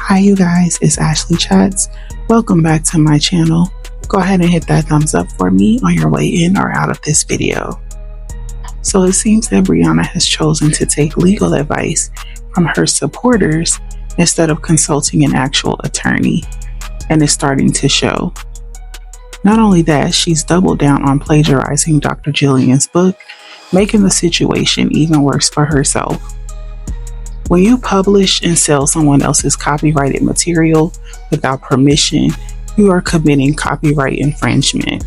Hi you guys, it's Ashley Chats. Welcome back to my channel. Go ahead and hit that thumbs up for me on your way in or out of this video. So it seems that Briana has chosen to take legal advice from her supporters instead of consulting an actual attorney, and it's starting to show. Not only that, she's doubled down on plagiarizing Dr. Jillian's book, making the situation even worse for herself. When you publish and sell someone else's copyrighted material without permission, you are committing copyright infringement.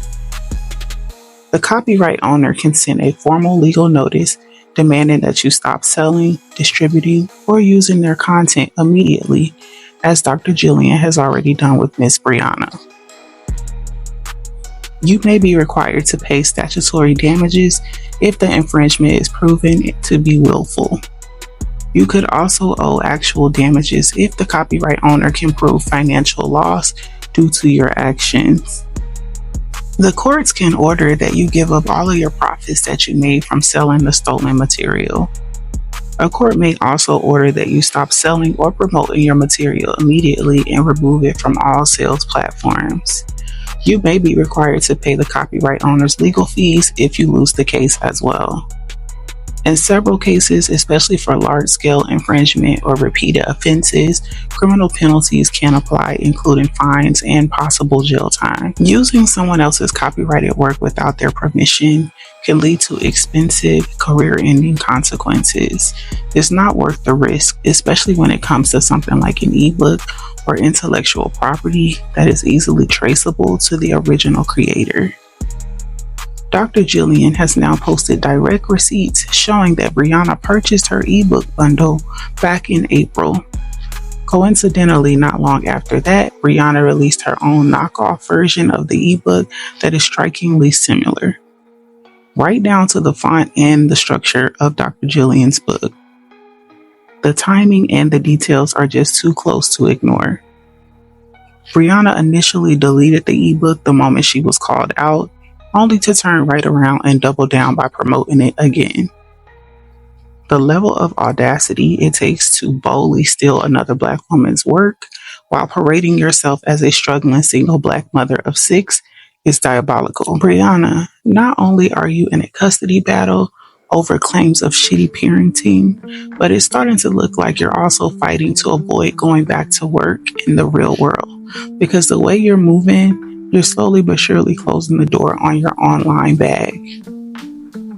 The copyright owner can send a formal legal notice demanding that you stop selling, distributing, or using their content immediately, as Dr. Jillian has already done with Miss Briana. You may be required to pay statutory damages if the infringement is proven to be willful. You could also owe actual damages if the copyright owner can prove financial loss due to your actions. The courts can order that you give up all of your profits that you made from selling the stolen material. A court may also order that you stop selling or promoting your material immediately and remove it from all sales platforms. You may be required to pay the copyright owner's legal fees if you lose the case as well. In several cases, especially for large-scale infringement or repeated offenses, criminal penalties can apply, including fines and possible jail time. Using someone else's copyrighted work without their permission can lead to expensive, career-ending consequences. It's not worth the risk, especially when it comes to something like an ebook or intellectual property that is easily traceable to the original creator. Dr. Jillian has now posted direct receipts showing that Briana purchased her ebook bundle back in April. Coincidentally, not long after that, Briana released her own knockoff version of the ebook that is strikingly similar, right down to the font and the structure of Dr. Jillian's book. The timing and the details are just too close to ignore. Briana initially deleted the ebook the moment she was called out, only to turn right around and double down by promoting it again. The level of audacity it takes to boldly steal another Black woman's work while parading yourself as a struggling single Black mother of 6 is diabolical. Briana, not only are you in a custody battle over claims of shitty parenting, but it's starting to look like you're also fighting to avoid going back to work in the real world, because the way you're moving, you're slowly but surely closing the door on your online bag.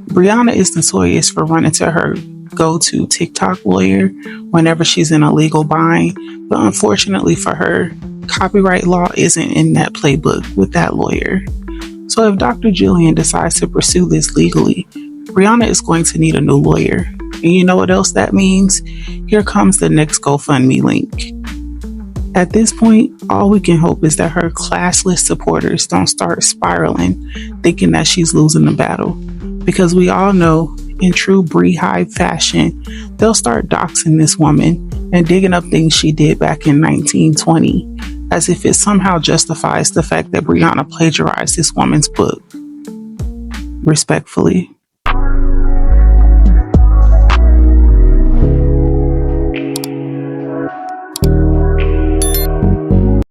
Briana is notorious for running to her go-to TikTok lawyer whenever she's in a legal bind, but unfortunately for her, copyright law isn't in that playbook with that lawyer. So if Dr. Jillian decides to pursue this legally, Briana is going to need a new lawyer. And you know what else that means? Here comes the next GoFundMe link. At this point, all we can hope is that her classless supporters don't start spiraling, thinking that she's losing the battle. Because we all know, in true Bree Hive fashion, they'll start doxing this woman and digging up things she did back in 1920, as if it somehow justifies the fact that Briana plagiarized this woman's book. Respectfully.